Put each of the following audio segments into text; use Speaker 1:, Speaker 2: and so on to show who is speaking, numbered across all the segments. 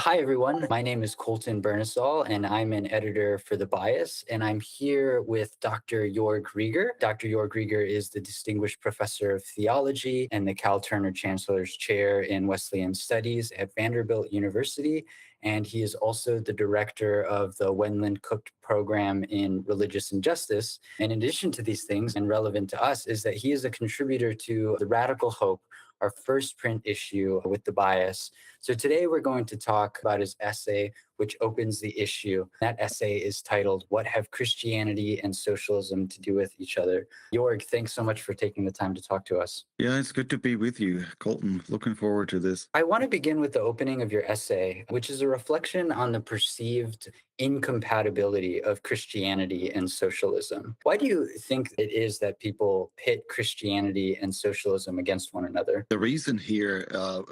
Speaker 1: Hi, everyone. My name is Colton Bernasol, and I'm an editor for The Bias. And I'm here with Dr. Joerg Rieger. Dr. Joerg Rieger is the Distinguished Professor of Theology and the Cal Turner Chancellor's Chair in Wesleyan Studies at Vanderbilt University. And he is also the director of the Wendland-Cook program in religious injustice. And in addition to these things, and relevant to us, is that he is a contributor to The Radical Hope, our first print issue with The Bias. So today we're going to talk about his essay, which opens the issue. That essay is titled, "What Have Christianity and Socialism to Do with Each Other?" Joerg, thanks so much for taking the time to talk to us.
Speaker 2: Yeah, it's good to be with you, Colton. Looking forward to this.
Speaker 1: I want to begin with the opening of your essay, which is a reflection on the perceived incompatibility of Christianity and socialism. Why do you think it is that people pit Christianity and socialism against one another?
Speaker 2: The reason here,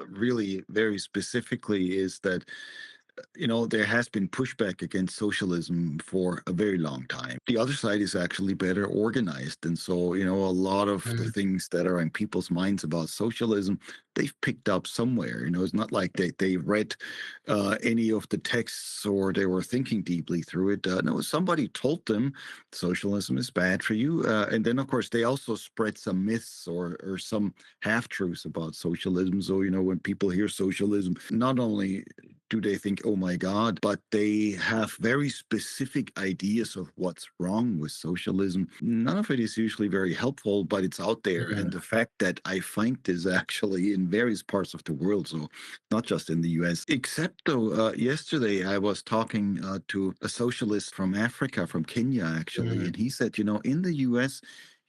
Speaker 2: really very specifically, is that there has been pushback against socialism for a very long time. The other side is actually better organized. And so, a lot of the things that are in people's minds about socialism, they've picked up somewhere. It's not like they read any of the texts or they were thinking deeply through it. No, somebody told them socialism is bad for you. And then, of course, they also spread some myths or some half truths about socialism. So, when people hear socialism, not only do they think, oh my God, but they have very specific ideas of what's wrong with socialism. None of it is usually very helpful, but it's out there. And the fact that I find this actually in various parts of the world, so not just in the US, except though, yesterday I was talking to a socialist from Africa, from Kenya, actually, and he said, in the US,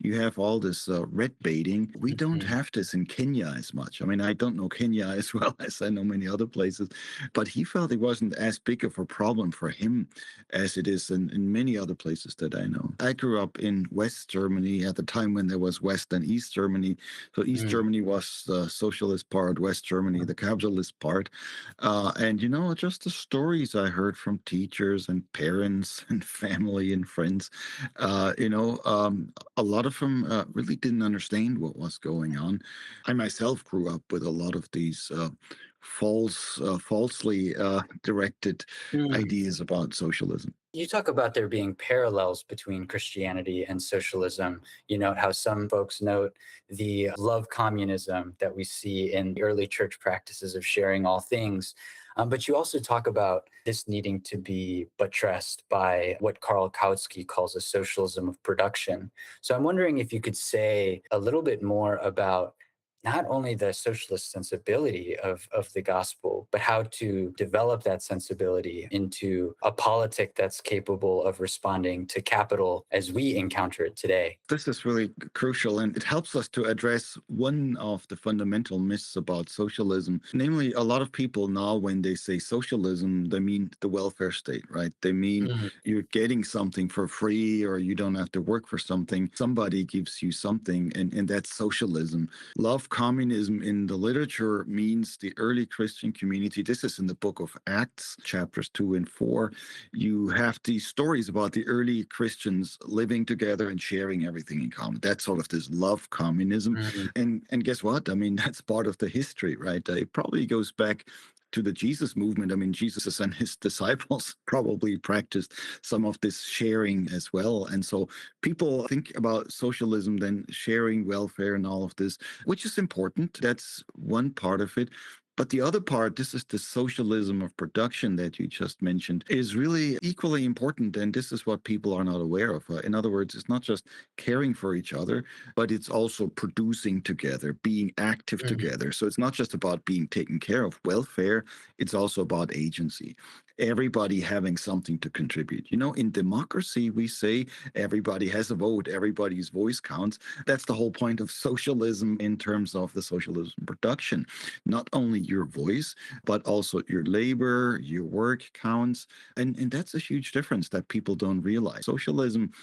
Speaker 2: you have all this red baiting. We don't have this in Kenya as much. I mean, I don't know Kenya as well as I know many other places, but he felt it wasn't as big of a problem for him as it is in many other places that I know. I grew up in West Germany at the time when there was West and East Germany. So East Germany was the socialist part, West Germany, the capitalist part. And, just the stories I heard from teachers and parents and family and friends, a lot of them really didn't understand what was going on. I myself grew up with a lot of these falsely directed
Speaker 1: Mm.
Speaker 2: ideas about socialism.
Speaker 1: You talk about there being parallels between Christianity and socialism. You note how some folks note the love communism that we see in the early church practices of sharing all things. But you also talk about this needing to be buttressed by what Karl Kautsky calls a socialism of production. So I'm wondering if you could say a little bit more about not only the socialist sensibility of the gospel, but how to develop that sensibility into a politic that's capable of responding to capital as we encounter it today.
Speaker 2: This is really crucial, and it helps us to address one of the fundamental myths about socialism. Namely, a lot of people now, when they say socialism, they mean the welfare state, right? They mean
Speaker 1: Mhm.
Speaker 2: you're getting something for free or you don't have to work for something. Somebody gives you something, and that's socialism. Love communism in the literature means the early Christian community. This is in the book of Acts, chapters 2 and 4. You have these stories about the early Christians living together and sharing everything in common. That's sort of this love communism.
Speaker 1: Mhm.
Speaker 2: And guess what? I mean, that's part of the history, right? It probably goes back to the Jesus movement. I mean, Jesus and his disciples probably practiced some of this sharing as well. And so people think about socialism, then sharing welfare and all of this, which is important. That's one part of it. But the other part, this is the socialism of production that you just mentioned, is really equally important. And this is what people are not aware of. In other words, it's not just caring for each other, but it's also producing together, being active
Speaker 1: Mhm.
Speaker 2: together. So it's not just about being taken care of, welfare, it's also about agency. Everybody having something to contribute. In democracy, we say everybody has a vote, everybody's voice counts. That's the whole point of socialism in terms of the socialism production. Not only your voice, but also your labor, your work counts. And that's a huge difference that people don't realize. Socialism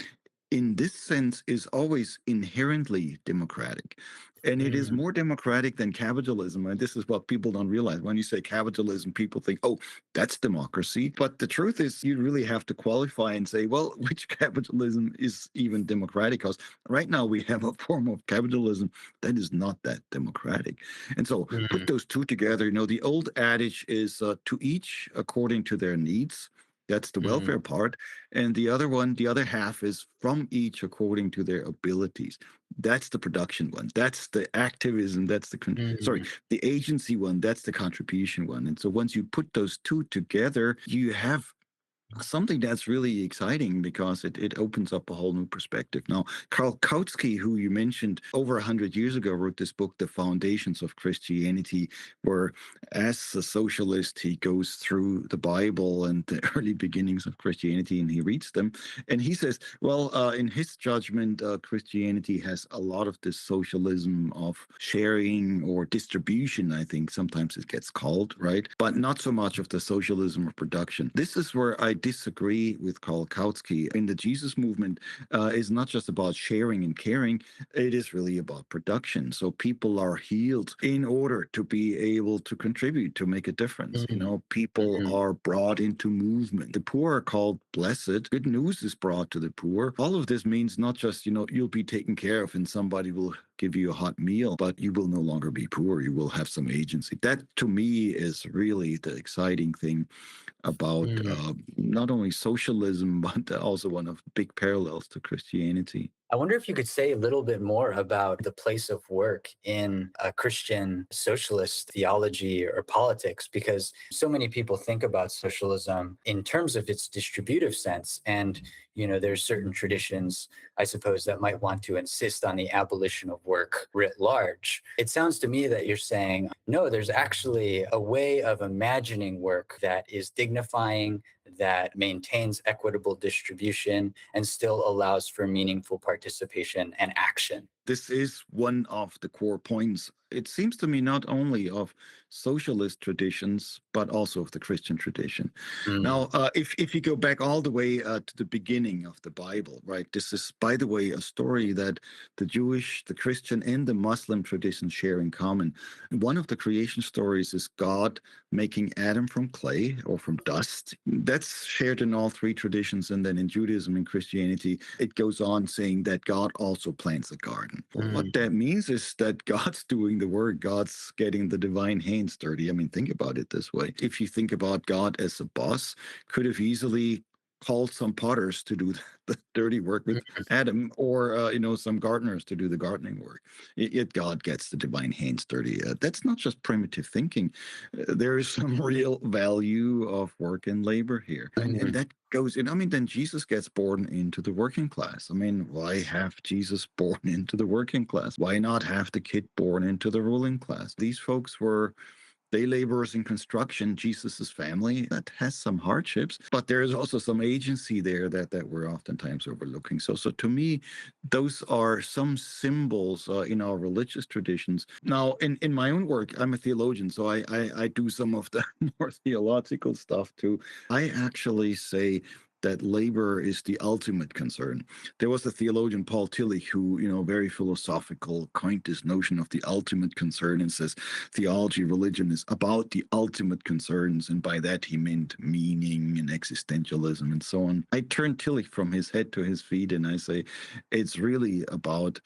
Speaker 2: in this sense is always inherently democratic. And it is
Speaker 1: Mm,
Speaker 2: more democratic than capitalism. And this is what people don't realize. When you say capitalism, people think, oh, that's democracy. But the truth is, you really have to qualify and say, well, which capitalism is even democratic? Because right now we have a form of capitalism that is not that democratic. And so put
Speaker 1: mm,
Speaker 2: those two together. The old adage is to each according to their needs. That's the
Speaker 1: mm,
Speaker 2: welfare part. And the other one, the other half is from each according to their abilities. That's the production one. That's the activism. That's
Speaker 1: mm,
Speaker 2: the agency one. That's the contribution one. And so once you put those two together, you have something that's really exciting because it opens up a whole new perspective. Now, Karl Kautsky, who you mentioned over 100 years ago, wrote this book, The Foundations of Christianity, where as a socialist, he goes through the Bible and the early beginnings of Christianity and he reads them. And he says, well, in his judgment, Christianity has a lot of this socialism of sharing or distribution, I think sometimes it gets called, right? But not so much of the socialism of production. This is where I disagree with Karl Kautsky. In the Jesus movement, is not just about sharing and caring, it is really about production. So people are healed in order to be able to contribute, to make a difference.
Speaker 1: mm,
Speaker 2: People
Speaker 1: mm,
Speaker 2: are brought into movement. The poor are called blessed. Good news is brought to the poor. All of this means not just, you'll be taken care of and somebody will give you a hot meal, but you will no longer be poor. You will have some agency. That to me is really the exciting thing about
Speaker 1: mm.
Speaker 2: not only socialism, but also one of the big parallels to Christianity.
Speaker 1: I wonder if you could say a little bit more about the place of work in a Christian socialist theology or politics, because so many people think about socialism in terms of its distributive sense. And, there's certain traditions, I suppose, that might want to insist on the abolition of work writ large. It sounds to me that you're saying, no, there's actually a way of imagining work that is dignifying, that maintains equitable distribution, and still allows for meaningful participation and action.
Speaker 2: This is one of the core points, it seems to me, not only of socialist traditions, but also of the Christian tradition.
Speaker 1: Mm,
Speaker 2: Now, if you go back all the way to the beginning of the Bible, right, this is, by the way, a story that the Jewish, the Christian, and the Muslim traditions share in common. One of the creation stories is God making Adam from clay or from dust. That's shared in all three traditions. And then in Judaism and Christianity, it goes on saying that God also plants a garden. Well, what
Speaker 1: mm,
Speaker 2: that means is that God's doing the work, God's getting the divine hands dirty. I mean, think about it this way. If you think about God as a boss, could have easily called some potters to do the dirty work with Adam, or some gardeners to do the gardening work. Yet God gets the divine hands dirty. That's not just primitive thinking. There is some real value of work and labor here, and
Speaker 1: mm,
Speaker 2: that goes in. I mean, then Jesus gets born into the working class. I mean, why have Jesus born into the working class? Why not have the kid born into the ruling class? These folks were day laborers in construction, Jesus's family, that has some hardships, but there is also some agency there that we're oftentimes overlooking. So to me, those are some symbols in our religious traditions. Now, in my own work, I'm a theologian, so I do some of the more theological stuff too. I actually say that labor is the ultimate concern. There was a theologian, Paul Tillich, who, very philosophical, coined this notion of the ultimate concern and says theology, religion is about the ultimate concerns. And by that, he meant meaning and existentialism and so on. I turn Tillich from his head to his feet and I say, it's really about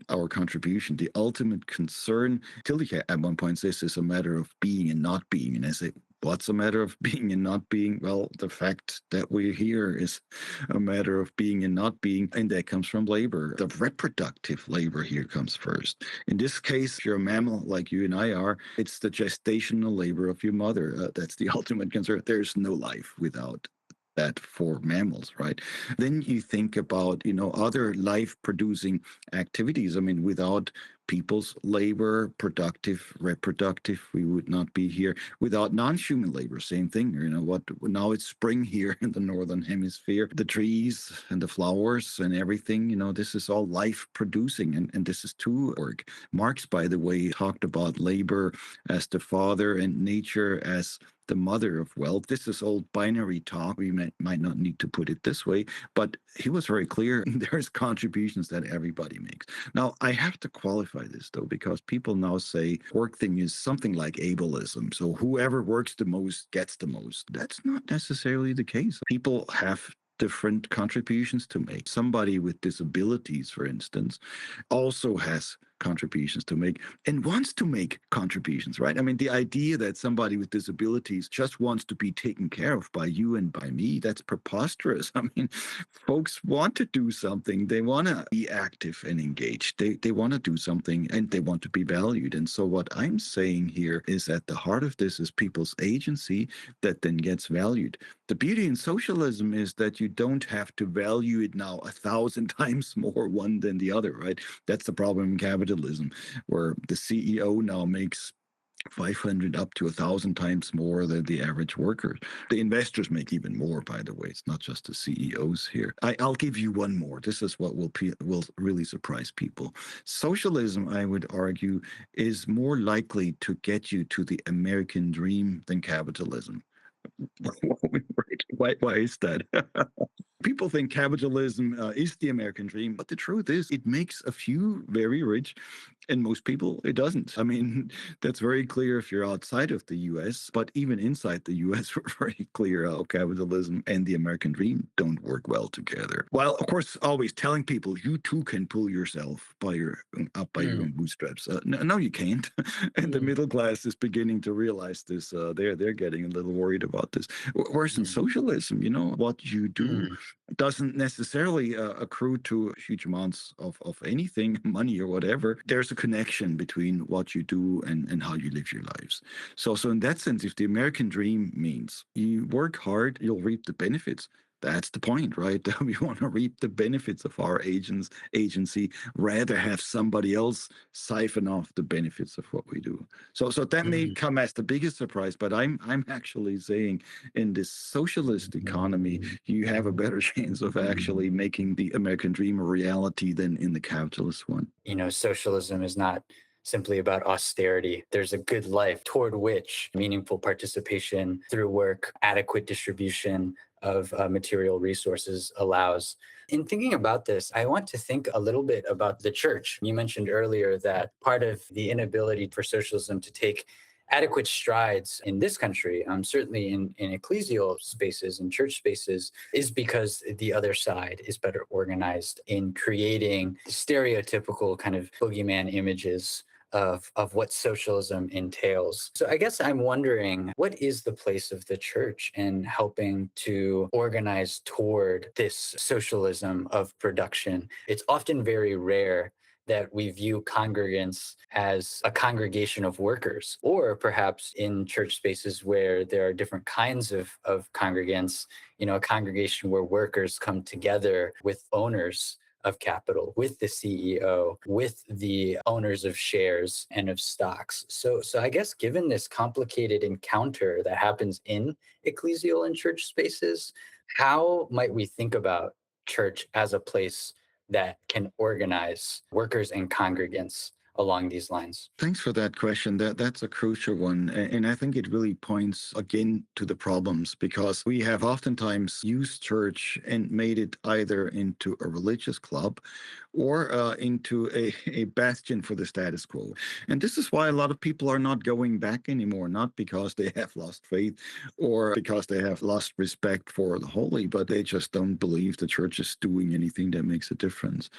Speaker 2: our contribution, the ultimate concern. Tillich at one point says it's a matter of being and not being. And I say, what's a matter of being and not being? Well, the fact that we're here is a matter of being and not being, and that comes from labor. The reproductive labor here comes first. In this case, if you're a mammal like you and I are, it's the gestational labor of your mother. That's the ultimate concern. There's no life without that for mammals, right? Then you think about, other life producing activities. I mean, without people's labor, productive, reproductive, we would not be here. Without non-human labor, same thing. What now it's spring here in the northern hemisphere. The trees and the flowers and everything, this is all life producing. And this is too work. Marx, by the way, talked about labor as the father and nature as the mother of wealth. This is old binary talk. We might not need to put it this way, but he was very clear. There's contributions that everybody makes. Now, I have to qualify this, though, because people now say work thing is something like ableism. So whoever works the most gets the most. That's not necessarily the case. People have different contributions to make. Somebody with disabilities, for instance, also has contributions to make and wants to make contributions, right? I mean, the idea that somebody with disabilities just wants to be taken care of by you and by me, that's preposterous. I mean, folks want to do something. They want to be active and engaged. They want to do something and they want to be valued. And so what I'm saying here is at the heart of this is people's agency that then gets valued. The beauty in socialism is that you don't have to value it now 1,000 times more one than the other, right? That's the problem in capitalism, where the CEO now makes 500 up to 1,000 times more than the average worker. The investors make even more, by the way. It's not just the CEOs here. I'll give you one more. This is what will really surprise people. Socialism, I would argue, is more likely to get you to the American dream than capitalism. Why is that? People think capitalism is the American dream, but the truth is, it makes a few very rich, and most people it doesn't. I mean, that's very clear if you're outside of the US, but even inside the US, we're very clear how capitalism and the American dream don't work well together. While, of course, always telling people you too can pull yourself up by your own bootstraps. No, you can't. And the middle class is beginning to realize this. They're getting a little worried about this. Whereas in socialism, what you do doesn't necessarily accrue to huge amounts of anything, money or whatever. There's a connection between what you do and how you live your lives. So in that sense, if the American dream means you work hard, you'll reap the benefits. That's the point, right? We want to reap the benefits of our agency, rather have somebody else siphon off the benefits of what we do. So that may come as the biggest surprise, but I'm actually saying in this socialist economy, you have a better chance of actually making the American dream a reality than in the capitalist one.
Speaker 1: Socialism is not simply about austerity. There's a good life toward which meaningful participation through work, adequate distribution of material resources allows. In thinking about this, I want to think a little bit about the church. You mentioned earlier that part of the inability for socialism to take adequate strides in this country, certainly in ecclesial spaces and church spaces, is because the other side is better organized in creating stereotypical kind of boogeyman images of what socialism entails. So I guess I'm wondering, what is the place of the church in helping to organize toward this socialism of production? It's often very rare that we view congregants as a congregation of workers, or perhaps in church spaces where there are different kinds of congregants, a congregation where workers come together with owners of capital, with the CEO, with the owners of shares and of stocks. So I guess given this complicated encounter that happens in ecclesial and church spaces, how might we think about church as a place that can organize workers and congregants along these lines?
Speaker 2: Thanks for that question. That's a crucial one. And I think it really points again to the problems, because we have oftentimes used church and made it either into a religious club or into a bastion for the status quo. And this is why a lot of people are not going back anymore, not because they have lost faith or because they have lost respect for the holy, but they just don't believe the church is doing anything that makes a difference.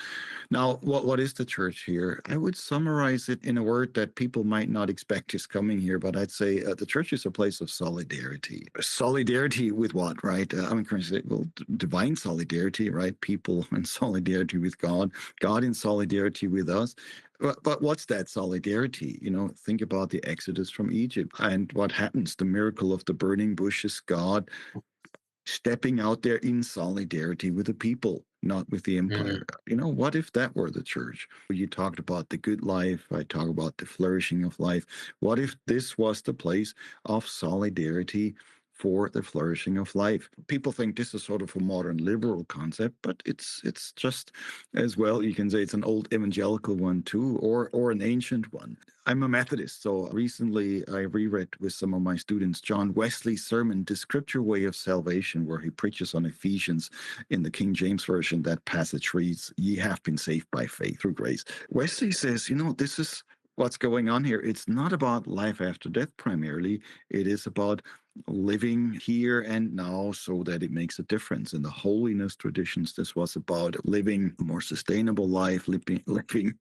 Speaker 2: Now, what is the church here? I would summarize it in a word that people might not expect is coming here, but I'd say the church is a place of solidarity. Solidarity with what, right? I'm going to say, well, divine solidarity, right? People in solidarity with God, God in solidarity with us. But what's that solidarity? Think about the Exodus from Egypt and what happens, the miracle of the burning bushes, God stepping out there in solidarity with the people, not with the empire. What if that were the church? You talked about the good life. I talk about the flourishing of life. What if this was the place of solidarity for the flourishing of life. People think this is sort of a modern liberal concept, but it's just as well, you can say it's an old evangelical one too, or an ancient one. I'm a Methodist, so recently I reread with some of my students John Wesley's sermon, The Scripture Way of Salvation, where he preaches on Ephesians in the King James Version. That passage reads, "Ye have been saved by faith through grace." Wesley says, this is what's going on here. It's not about life after death primarily. It is about living here and now so that it makes a difference. In the holiness traditions, this was about living a more sustainable life, living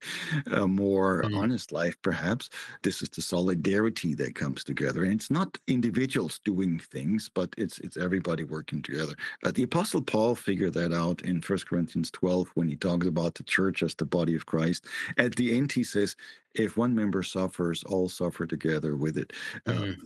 Speaker 2: a more
Speaker 1: Mm,
Speaker 2: honest life, perhaps. This is the solidarity that comes together. And it's not individuals doing things, but it's everybody working together. The Apostle Paul figured that out in 1 Corinthians 12 when he talks about the church as the body of Christ. At the end, he says, if one member suffers, all suffer together with it. Uh,
Speaker 1: mm,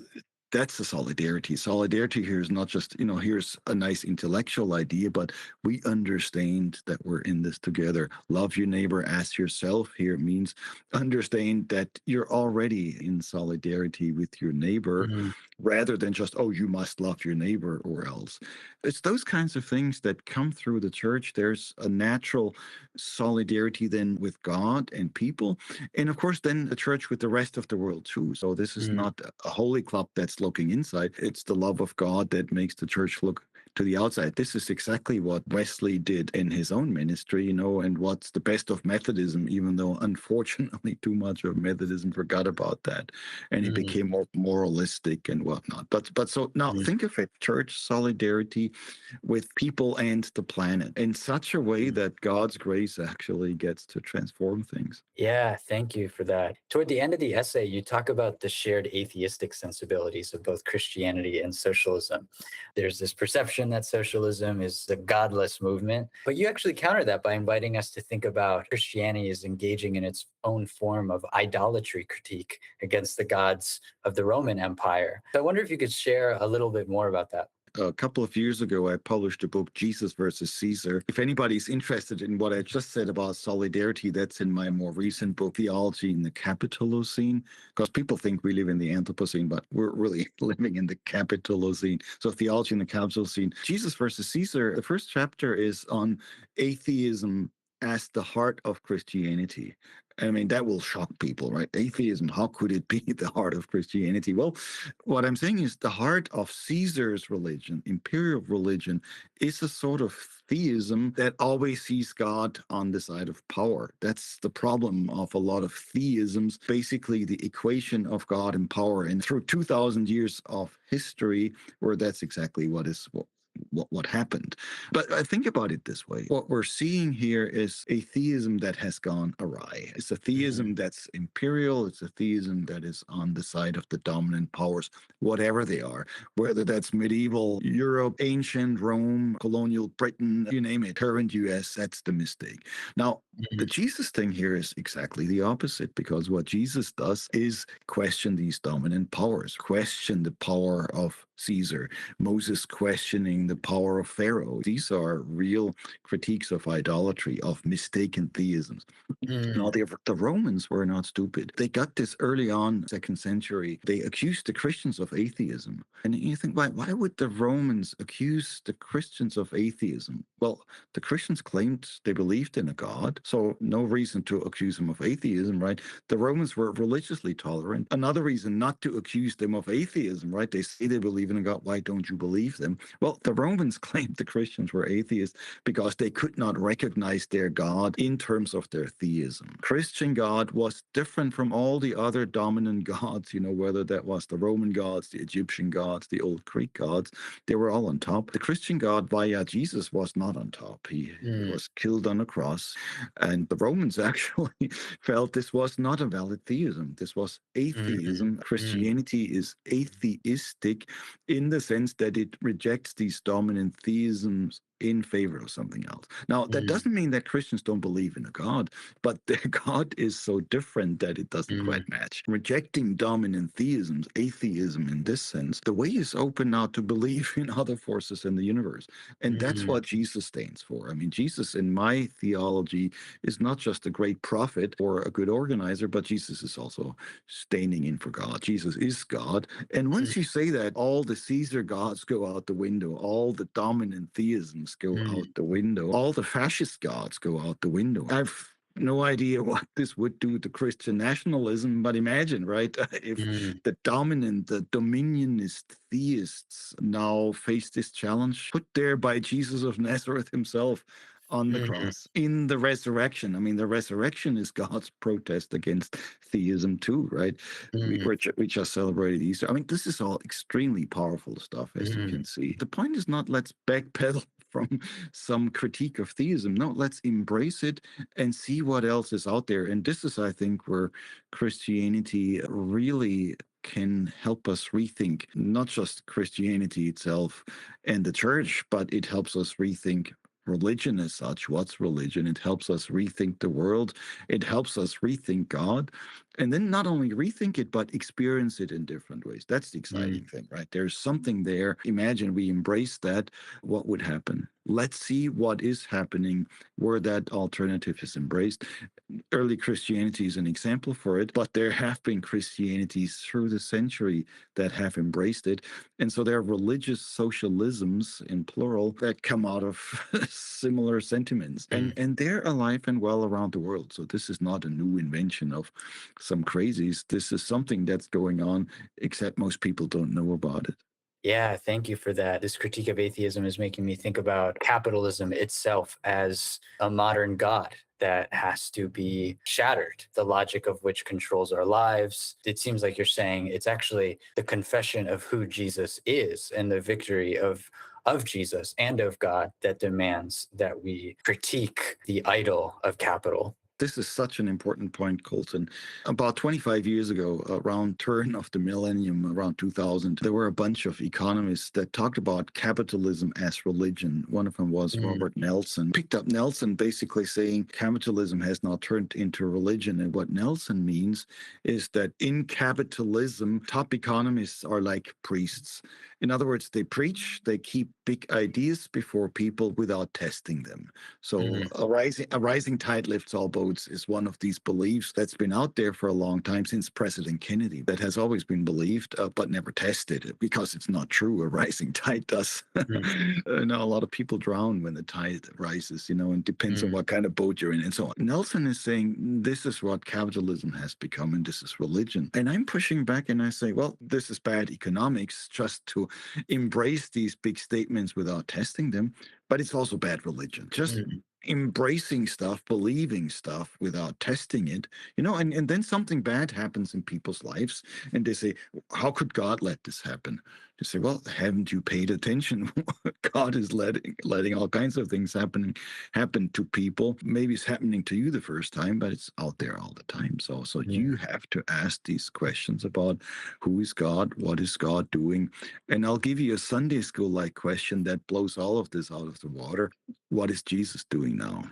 Speaker 2: that's the solidarity. Solidarity here is not just, here's a nice intellectual idea, but we understand that we're in this together. Love your neighbor as yourself here means understand that you're already in solidarity with your neighbor
Speaker 1: mm,
Speaker 2: rather than just, oh, you must love your neighbor or else. It's those kinds of things that come through the church. There's a natural solidarity then with God and people. And of course, then the church with the rest of the world too. So this is
Speaker 1: mm,
Speaker 2: not a holy club that's looking inside. It's the love of God that makes the church look to the outside. This is exactly what Wesley did in his own ministry, and what's the best of Methodism, even though unfortunately too much of Methodism forgot about that and it
Speaker 1: mm,
Speaker 2: became more moralistic and whatnot. But so now
Speaker 1: mm,
Speaker 2: think of it, church solidarity with people and the planet in such a way
Speaker 1: mm.
Speaker 2: that God's grace actually gets to transform things.
Speaker 1: Yeah, thank you for that. Toward the end of the essay, you talk about the shared atheistic sensibilities of both Christianity and socialism. There's this perception that socialism is the godless movement, but you actually counter that by inviting us to think about Christianity as engaging in its own form of idolatry critique against the gods of the Roman Empire. So I wonder if you could share a little bit more about that.
Speaker 2: A couple of years ago, I published a book, Jesus versus Caesar. If anybody's interested in what I just said about solidarity, that's in my more recent book, Theology in the Capitalocene, because people think we live in the Anthropocene, but we're really living in the Capitalocene. So theology in the Capitalocene. Jesus versus Caesar, the first chapter is on atheism as the heart of Christianity. I mean, that will shock people, right? Atheism, how could it be the heart of Christianity? Well, what I'm saying is the heart of Caesar's religion, imperial religion, is a sort of theism that always sees God on the side of power. That's the problem of a lot of theisms, basically the equation of God and power. And through 2,000 years of history, where that's exactly what happened. But I think about it this way. What we're seeing here is a theism that has gone awry. It's a
Speaker 1: Mm,
Speaker 2: theism that's imperial. It's a theism that is on the side of the dominant powers, whatever they are, whether that's medieval Europe, ancient Rome, colonial Britain, you name it, current US, that's the mistake. Now, the
Speaker 1: mm,
Speaker 2: Jesus thing here is exactly the opposite, because what Jesus does is question these dominant powers, question the power of Caesar, Moses questioning the power of Pharaoh. These are real critiques of idolatry, of mistaken theisms. No,
Speaker 1: mm,
Speaker 2: the Romans were not stupid. They got this early on, second century. They accused the Christians of atheism. And you think, why would the Romans accuse the Christians of atheism? Well, the Christians claimed they believed in a God, so no reason to accuse them of atheism, right? The Romans were religiously tolerant. Another reason not to accuse them of atheism, right? They say they believe in a God. Why don't you believe them? Well, the Romans claimed the Christians were atheists because they could not recognize their God in terms of their theism. Christian God was different from all the other dominant gods, whether that was the Roman gods, the Egyptian gods, the old Greek gods, they were all on top. The Christian God via Jesus was not on top. He
Speaker 1: mm,
Speaker 2: was killed on a cross. And the Romans actually felt this was not a valid theism. This was
Speaker 1: mm,
Speaker 2: atheism.
Speaker 1: mm,
Speaker 2: Christianity is atheistic in the sense that it rejects these dominant theisms in favor of something else. Now, that
Speaker 1: mm,
Speaker 2: doesn't mean that Christians don't believe in a God, but their God is so different that it doesn't
Speaker 1: mm,
Speaker 2: quite match. Rejecting dominant theisms, atheism in this sense, the way is open now to believe in other forces in the universe. And that's
Speaker 1: mm,
Speaker 2: what Jesus stands for. I mean, Jesus, in my theology, is not just a great prophet or a good organizer, but Jesus is also standing in for God. Jesus is God. And once you say that, all the Caesar gods go out the window, all the dominant theisms go
Speaker 1: mm,
Speaker 2: out the window, all the fascist gods go out the window. I've no idea what this would do to Christian nationalism, but imagine, right? If
Speaker 1: mm,
Speaker 2: the dominant, the dominionist theists now face this challenge put there by Jesus of Nazareth himself on the
Speaker 1: mm,
Speaker 2: cross in the resurrection. I mean, the resurrection is God's protest against theism too, right?
Speaker 1: mm,
Speaker 2: We just celebrated Easter. I mean, this is all extremely powerful stuff, as you
Speaker 1: mm.
Speaker 2: can see. The point is not let's backpedal from some critique of theism. No, let's embrace it and see what else is out there. And this is, I think, where Christianity really can help us rethink not just Christianity itself and the church, but it helps us rethink religion as such. What's religion? It helps us rethink the world. It helps us rethink God. And then not only rethink it, but experience it in different ways. That's the exciting
Speaker 1: Mm,
Speaker 2: thing, right? There's something there. Imagine we embrace that. What would happen? Let's see what is happening where that alternative is embraced. Early Christianity is an example for it, but there have been Christianities through the century that have embraced it. And so there are religious socialisms in plural that come out of similar sentiments.
Speaker 1: mm.
Speaker 2: And they're alive and well around the world. So this is not a new invention of some crazies. This is something that's going on, except most people don't know about it.
Speaker 1: Yeah, thank you for that. This critique of atheism is making me think about capitalism itself as a modern god that has to be shattered, the logic of which controls our lives. It seems like you're saying it's actually the confession of who Jesus is and the victory of Jesus and of God that demands that we critique the idol of capital.
Speaker 2: This is such an important point, Colton. About 25 years ago, around turn of the millennium, around 2000, there were a bunch of economists that talked about capitalism as religion. One of them was
Speaker 1: Mm,
Speaker 2: Robert Nelson. Picked up Nelson basically saying capitalism has now turned into religion. And what Nelson means is that in capitalism, top economists are like priests. In other words, they preach, they keep big ideas before people without testing them. So
Speaker 1: mm,
Speaker 2: a rising tide lifts all boats is one of these beliefs that's been out there for a long time since President Kennedy. That has always been believed, but never tested because it's not true. A rising tide does.
Speaker 1: mm,
Speaker 2: Now a lot of people drown when the tide rises, and depends on
Speaker 1: mm,
Speaker 2: what kind of boat you're in and so on. Nelson is saying this is what capitalism has become and this is religion. And I'm pushing back and I say, well, this is bad economics just to embrace these big statements without testing them, but it's also bad religion. Just
Speaker 1: mm,
Speaker 2: embracing stuff, believing stuff without testing it, and then something bad happens in people's lives and they say, how could God let this happen? You say, well, haven't you paid attention? God is letting all kinds of things happen to people. Maybe it's happening to you the first time, but it's out there all the time. So
Speaker 1: mm,
Speaker 2: you have to ask these questions about who is God, what is God doing? And I'll give you a Sunday school like question that blows all of this out of the water. What is Jesus doing now?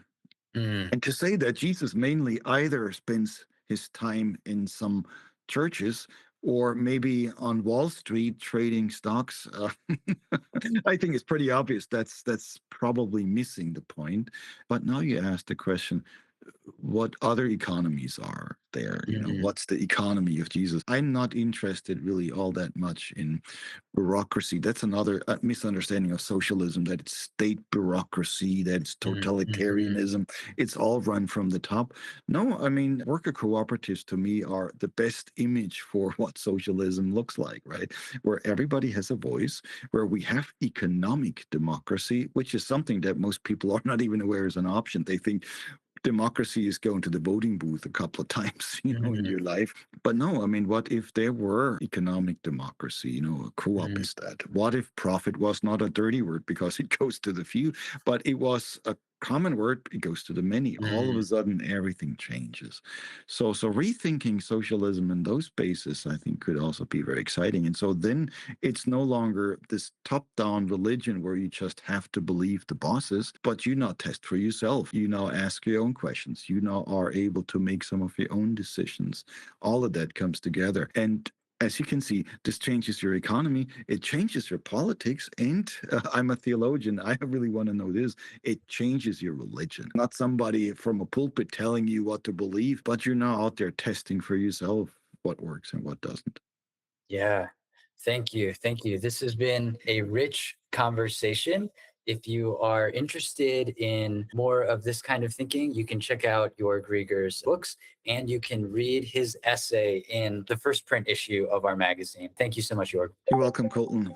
Speaker 1: mm,
Speaker 2: And to say that Jesus mainly either spends his time in some churches or maybe on Wall Street trading stocks, I think it's pretty obvious that's probably missing the point. But now you ask the question, what other economies are there?
Speaker 1: mm,
Speaker 2: What's the economy of Jesus? I'm not interested really all that much in bureaucracy. That's another misunderstanding of socialism, that it's state bureaucracy, that it's
Speaker 1: mm, mm,
Speaker 2: totalitarianism. It's all run from the top. No, I mean, worker cooperatives to me are the best image for what socialism looks like, right? Where everybody has a voice, where we have economic democracy, which is something that most people are not even aware is an option. They think democracy is going to the voting booth a couple of times, in
Speaker 1: mm,
Speaker 2: your life. But no, I mean, what if there were economic democracy? A co-op
Speaker 1: mm,
Speaker 2: is that. What if profit was not a dirty word because it goes to the few, but it was a common word, it goes to the many. All of a
Speaker 1: Mm,
Speaker 2: sudden, everything changes. So rethinking socialism in those spaces, I think, could also be very exciting. And so then it's no longer this top-down religion where you just have to believe the bosses, but you now test for yourself. You now ask your own questions. You now are able to make some of your own decisions. All of that comes together. And as you can see, this changes your economy, it changes your politics, and I'm a theologian. I really want to know this. It changes your religion. Not somebody from a pulpit telling you what to believe, but you're now out there testing for yourself what works and what doesn't.
Speaker 1: yeah. Thank you. Thank you. This has been a rich conversation. If you are interested in more of this kind of thinking, you can check out Joerg Rieger's books and you can read his essay in the first print issue of our magazine. Thank you so much, Jorg.
Speaker 2: You're welcome, Colton.